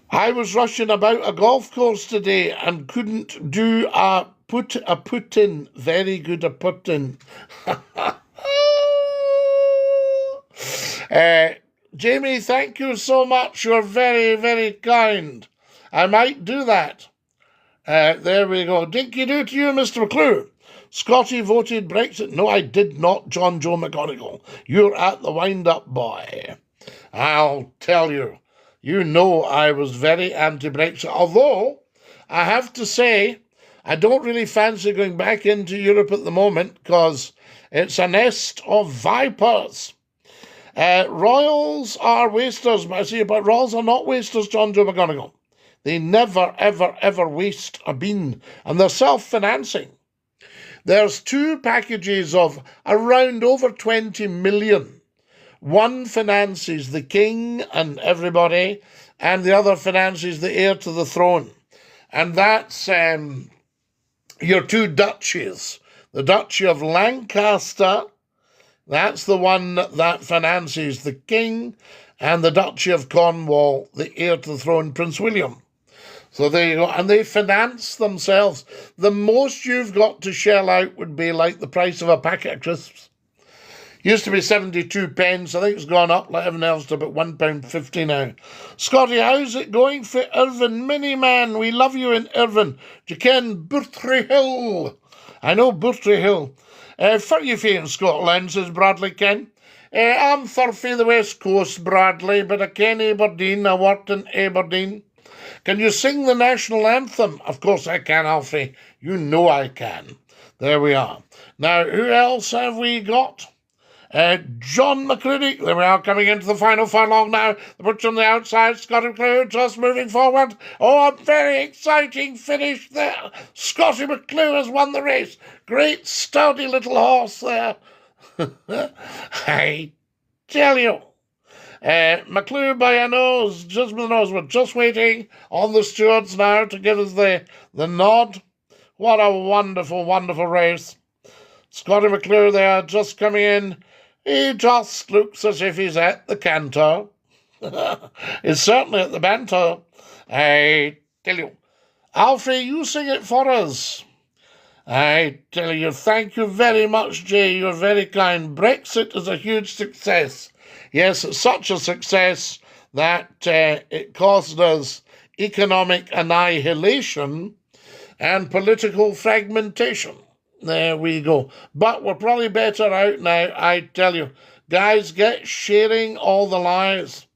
I was rushing about a golf course today and couldn't do a put-in. Very good a put-in. Jamie, thank you so much. You're very, very kind. I might do that. There we go. Dinky-Doo to you, Mr. McClue. Scottie voted Brexit. No, I did not, John Joe McGonigal. You're at the wind-up, boy. I'll tell you. You know I was very anti-Brexit. Although, I have to say, I don't really fancy going back into Europe at the moment because it's a nest of vipers. Royals are wasters, but Royals are not wasters, John Joe McGonigal. They never, ever, ever waste a bean. And they're self-financing. There's two packages of around over 20 million. One finances the king and everybody, and the other finances the heir to the throne. And that's your two duchies. The Duchy of Lancaster, that's the one that finances the king, and the Duchy of Cornwall, the heir to the throne, Prince William. So there you go. And they finance themselves. The most you've got to shell out would be like the price of a packet of crisps. Used to be 72 pence. I think it's gone up like everything else to about £1.50 now. Scottie, how's it going for Irvine? Miniman, we love you in Irvine. Do you ken Burtree Hill? I know Burtree Hill. For you in Scotland, says Bradley Ken. I'm for the West Coast, Bradley, but I ken Aberdeen. I worked in Aberdeen. Can you sing the national anthem? Of course I can, Alfie. You know I can. There we are. Now, who else have we got? John McCready, there we are, coming into the final furlong now. The butcher on the outside, Scottie McClue just moving forward. Oh, a very exciting finish there. Scottie McClue has won the race. Great sturdy little horse there. I tell you. McClue by a nose, just with the nose. We're just waiting on the stewards now to give us the nod. What a wonderful, wonderful race. Scottie McClue there just coming in. He just looks as if he's at the canter. He's certainly at the banter. I tell you. Alfie, you sing it for us. I tell you, thank you very much, Jay. You're very kind. Brexit is a huge success. Yes, it's such a success that it caused us economic annihilation and political fragmentation. There we go. But we're probably better out now, I tell you. Guys, get sharing all the lies.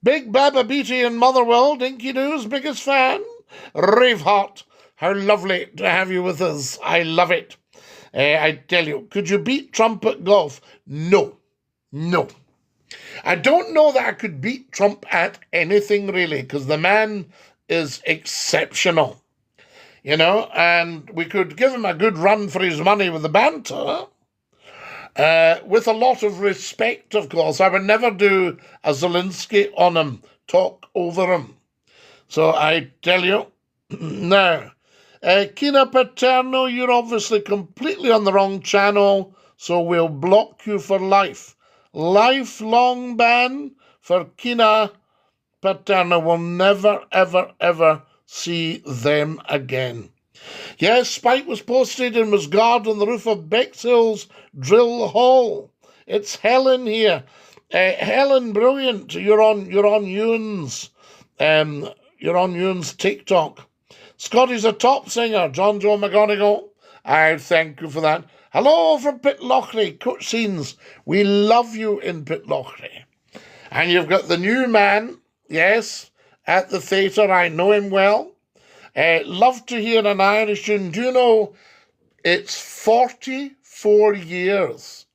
Big Baba Beatty in Motherwell, Dinky-Doo's biggest fan. Raveheart, how lovely to have you with us. I love it. I tell you, could you beat Trump at golf? No. No. I don't know that I could beat Trump at anything, really, because the man is exceptional. You know, and we could give him a good run for his money with the banter, with a lot of respect, of course. I would never do a Zelensky on him, talk over him. So I tell you, now, Kina Paterno, you're obviously completely on the wrong channel, so we'll block you for life. Lifelong ban for Kina Paterno. Will never, ever, ever see them again. Yes, Spike was posted and was guard on the roof of Bexhill's Drill Hall. It's Helen here. Helen, brilliant. You're on Ewan's. You're on Ewan's TikTok. Scotty's a top singer. John Joe McGonigal. I thank you for that. Hello from Pitlochry, Coach Scenes. We love you in Pitlochry. And you've got the new man, yes, at the theatre. I know him well. Love to hear an Irish tune. Do you know it's 44 years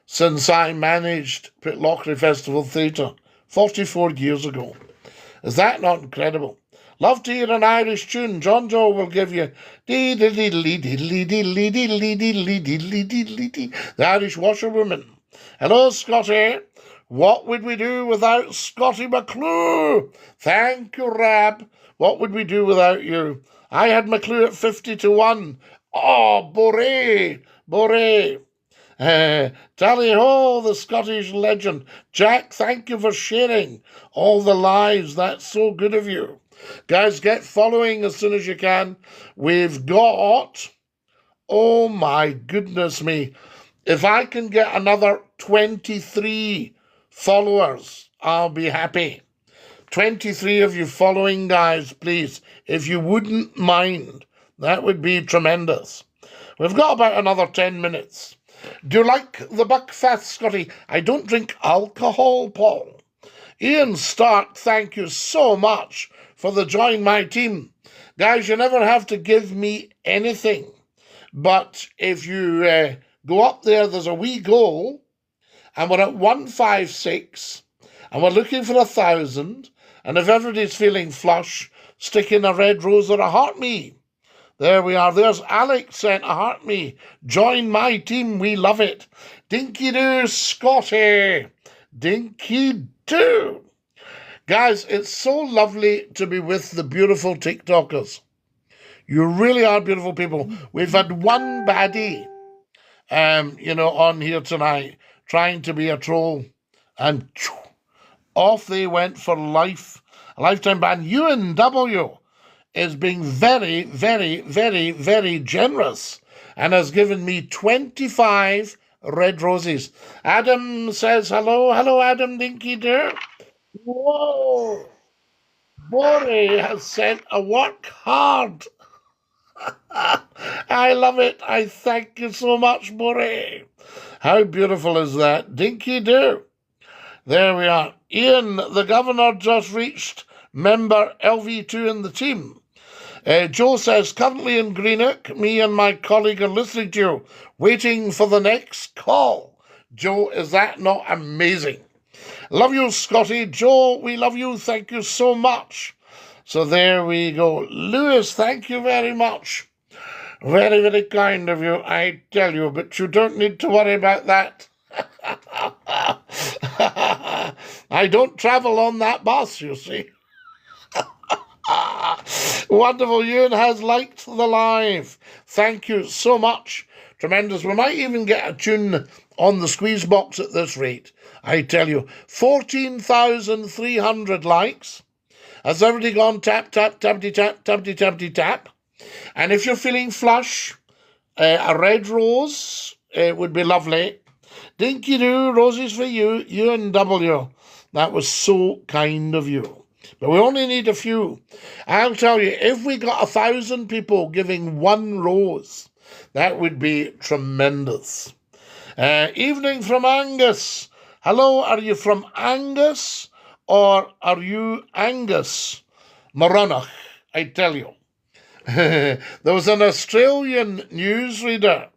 since I managed Pitlochry Festival Theatre? 44 years ago. Is that not incredible? Love to hear an Irish tune. John Joe will give you the Irish washerwoman. Hello, Scotty. What would we do without Scottie McClue? Thank you, Rab. What would we do without you? I had McClue at 50-1. Oh, Boré. Tally-ho, the Scottish legend. Jack, thank you for sharing all the lives. That's so good of you. Guys, get following as soon as you can. We've got, oh my goodness me, if I can get another 23 followers, I'll be happy. 23 of you following, guys, please, if you wouldn't mind. That would be tremendous. We've got about another 10 minutes. Do you like the Buckfast, Scotty? I don't drink alcohol, Paul. Ian Stark, thank you so much for the join my team. Guys, you never have to give me anything. But if you go up there, there's a wee goal, and we're at 156, and we're looking for 1,000, and if everybody's feeling flush, stick in a red rose or a heart me. There we are. There's Alex sent a heart me. Join my team. We love it. Dinky-Doo, Scotty. Dinky-Doo. Guys, it's so lovely to be with the beautiful TikTokers. You really are beautiful people. We've had one baddie, on here tonight, trying to be a troll, and off they went for life. A lifetime ban. Ewan W. is being very, very, very, very generous and has given me 25 red roses. Adam says hello. Hello, Adam Dinky-Doo. Whoa. Bori has sent a work hard. I love it. I thank you so much, Bori. How beautiful is that? Dinky-Doo. There we are. Ian, the governor, just reached member LV2 in the team. Joe says, currently in Greenock, me and my colleague are listening to you, waiting for the next call. Joe, is that not amazing? Love you, Scotty. Joe, we love you. Thank you so much. So there we go. Lewis, thank you very much. Very, very kind of you, I tell you, but you don't need to worry about that. I don't travel on that bus, you see. Wonderful. Ewan has liked the live. Thank you so much. Tremendous. We might even get a tune on the squeeze box at this rate. I tell you, 14,300 likes. Has everybody gone tap, tap, tappity, tap, tappity, tappity, tap? And if you're feeling flush, a red rose would be lovely. Dinky-Doo, roses for you, Ewan W. That was so kind of you. But we only need a few. I'll tell you, if we got 1,000 people giving one rose, that would be tremendous. Evening from Angus. Hello, are you from Angus or are you Angus? Moronach, I tell you. There was an Australian newsreader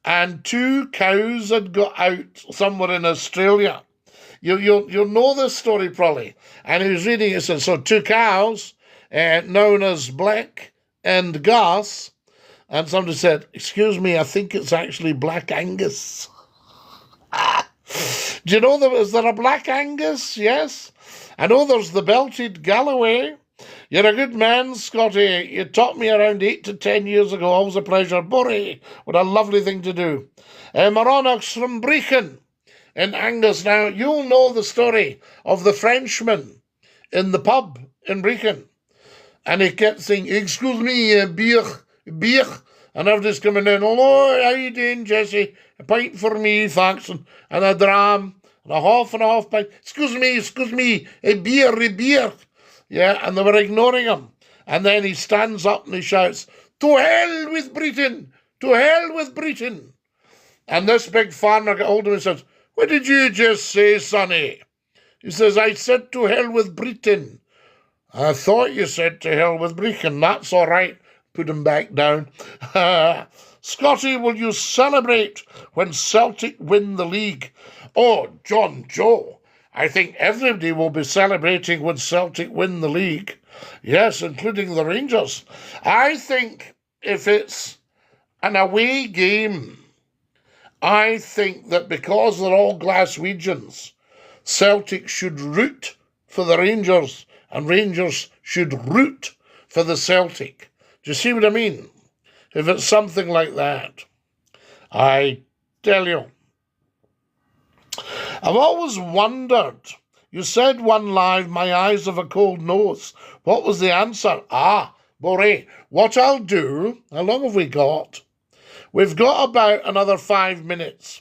and 2 cows had got out somewhere in Australia. You'll know this story probably. And he was reading it, said, so 2 cows, known as Black and Gas, and somebody said, excuse me, I think it's actually Black Angus. Do you know is there a Black Angus? Yes. I know there's the Belted Galloway. You're a good man, Scotty. You taught me around 8 to 10 years ago. Always a pleasure. Borry, what a lovely thing to do. Moronach's from Brechin in Angus. Now, you'll know the story of the Frenchman in the pub in Brechin. And he kept saying, excuse me, beer. And everybody's coming in, hello, how you doing, Jesse? A pint for me, thanks, and a dram, and a half pint. Excuse me, a beer. Yeah, and they were ignoring him. And then he stands up and he shouts, to hell with Britain! To hell with Britain! And this big farmer got hold of him and says, what did you just say, sonny? He says, I said to hell with Britain. I thought you said to hell with Britain. That's all right. Put him back down. Scotty, will you celebrate when Celtic win the league? Oh, John Joe, I think everybody will be celebrating when Celtic win the league. Yes, including the Rangers. I think if it's an away game, I think that because they're all Glaswegians, Celtic should root for the Rangers and Rangers should root for the Celtic. Do you see what I mean? If it's something like that. I tell you. I've always wondered. You said one live, my eyes have a cold nose. What was the answer? Boré. What I'll do, how long have we got? We've got about another 5 minutes.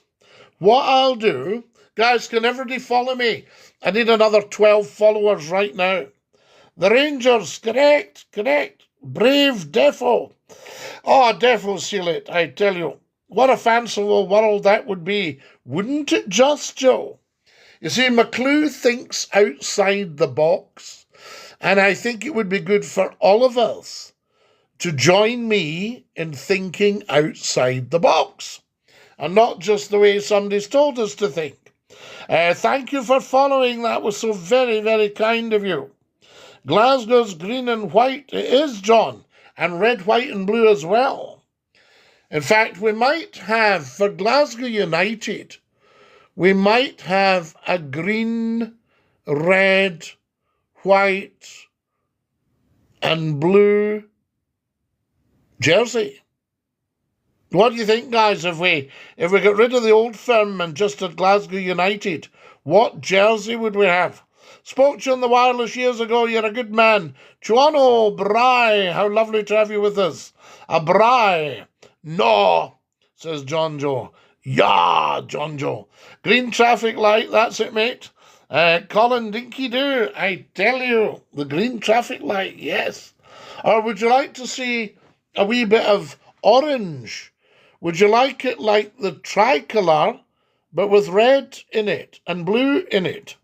What I'll do, guys, can everybody follow me? I need another 12 followers right now. The Rangers, correct. Brave Defo. Oh, Defo seal it, I tell you. What a fanciful world that would be. Wouldn't it just, Joe? You see, McClue thinks outside the box, and I think it would be good for all of us to join me in thinking outside the box, and not just the way somebody's told us to think. Thank you for following. That was so very, very kind of you. Glasgow's green and white. It is, John. And red, white and blue as well. In fact, we might have, for Glasgow United, we might have a green, red, white and blue jersey. What do you think, guys, if we got rid of the old firm and just had Glasgow United, what jersey would we have? Spoke to you on the wireless years ago. You're a good man. Chuano Bry, how lovely to have you with us. A Bry. No, says John Joe. Yeah, John Joe. Green traffic light, that's it, mate. Colin Dinky-Doo, I tell you, the green traffic light, yes. Or would you like to see a wee bit of orange? Would you like it like the tricolour, but with red in it and blue in it?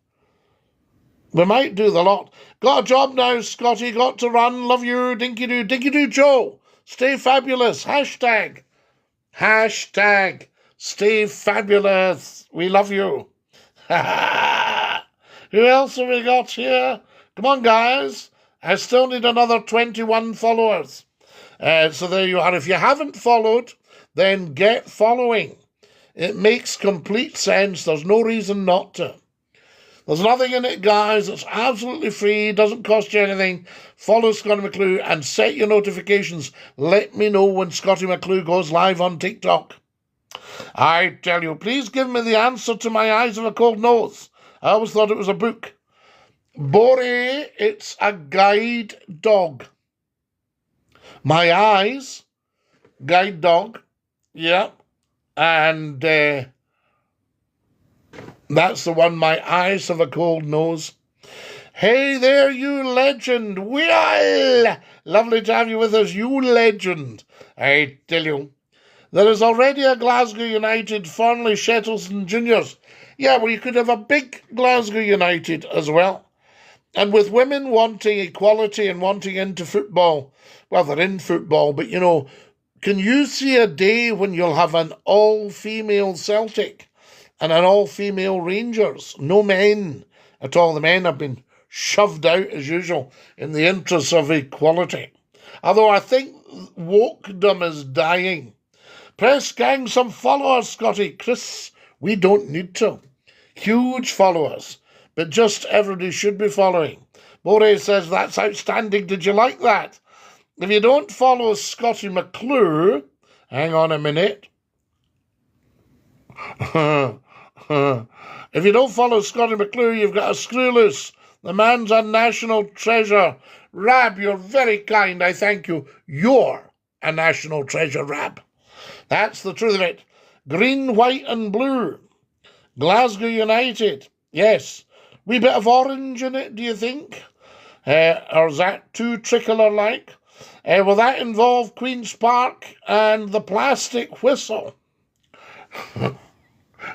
We might do the lot. Got a job now, Scotty. Got to run. Love you. Dinky-Doo. Dinky-Doo Joe. Stay fabulous. Hashtag Stay fabulous. We love you. Who else have we got here? Come on, guys. I still need another 21 followers. So there you are. If you haven't followed, then get following. It makes complete sense. There's no reason not to. There's nothing in it, guys. It's absolutely free. Doesn't cost you anything. Follow Scottie McClue and set your notifications. Let me know when Scottie McClue goes live on TikTok. I tell you, please give me the answer to My Eyes Have a Cold Nose. I always thought it was a book. Bore, it's a guide dog. My Eyes, guide dog. Yeah. And that's the one, My Eyes Have a Cold Nose. Hey there, you legend. Well, lovely to have you with us, you legend. I tell you, there is already a Glasgow United Fernley Shettleston Juniors. Yeah, well, you could have a big Glasgow United as well. And with women wanting equality and wanting into football, well, they're in football, but, you know, can you see a day when you'll have an all-female Celtic and an all-female Rangers? No men at all. The men have been shoved out, as usual, in the interests of equality. Although I think wokedom is dying. Press gang some followers, Scotty. Chris, we don't need to. Huge followers. But just everybody should be following. Bore says, that's outstanding. Did you like that? If you don't follow Scottie McClue, hang on a minute. If you don't follow Scottie McClue, you've got a screw loose. The man's a national treasure. Rab, you're very kind. I thank you. You're a national treasure, Rab. That's the truth of it. Green, white and blue. Glasgow United. Yes. Wee bit of orange in it, do you think? Or is that too tricolour-like? Will that involve Queen's Park and the plastic whistle?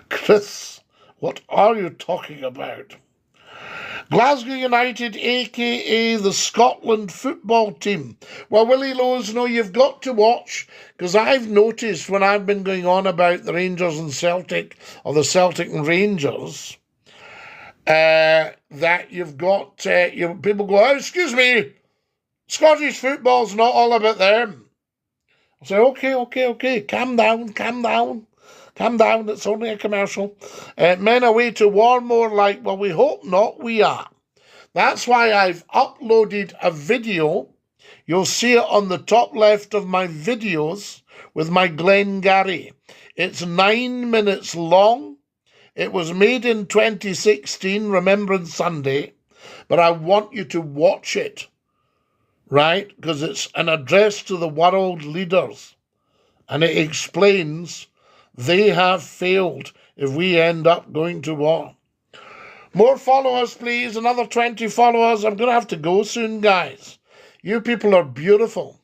Chris, what are you talking about? Glasgow United, a.k.a. the Scotland football team. Well, Willie Lowe's, no, you've got to watch, because I've noticed when I've been going on about the Rangers and Celtic, or the Celtic and Rangers, that you've got, people go, oh, excuse me, Scottish football's not all about them. I say, okay, calm down, it's only a commercial. Men away to war more like, well, we hope not, we are. That's why I've uploaded a video. You'll see it on the top left of my videos with my Glengarry. It's 9 minutes long. It was made in 2016, Remembrance Sunday, but I want you to watch it, right? Because it's an address to the world leaders, and it explains they have failed if we end up going to war. More followers, please. Another 20 followers. I'm going to have to go soon, guys. You people are beautiful.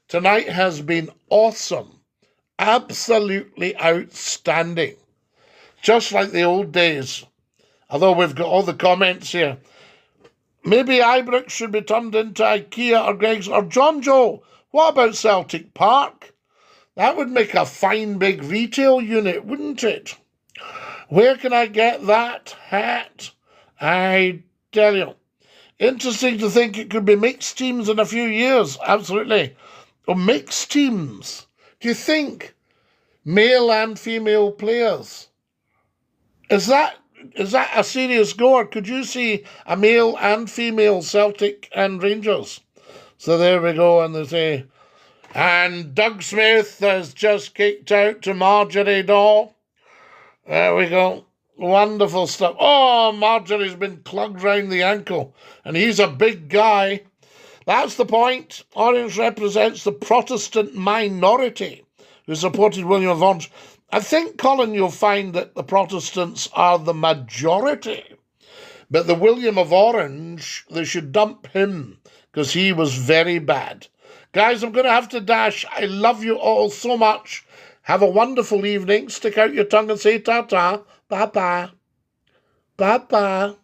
Tonight has been awesome. Absolutely outstanding. Just like the old days. Although we've got all the comments here. Maybe Ibrox should be turned into IKEA or Greg's or John Joe. What about Celtic Park? That would make a fine big retail unit, wouldn't it? Where can I get that hat? I tell you. Interesting to think it could be mixed teams in a few years. Absolutely. Oh, mixed teams. Do you think male and female players? Is that a serious goer? Could you see a male and female Celtic and Rangers? So there we go, and they say, and Doug Smith has just kicked out to Marjorie Daw. There we go. Wonderful stuff. Oh, Marjorie's been clugged round the ankle, and he's a big guy. That's the point. Orange represents the Protestant minority who supported William of Orange. I think, Colin, you'll find that the Protestants are the majority. But the William of Orange, they should dump him because he was very bad. Guys, I'm going to have to dash. I love you all so much. Have a wonderful evening. Stick out your tongue and say ta-ta. Bye-bye. Bye-bye.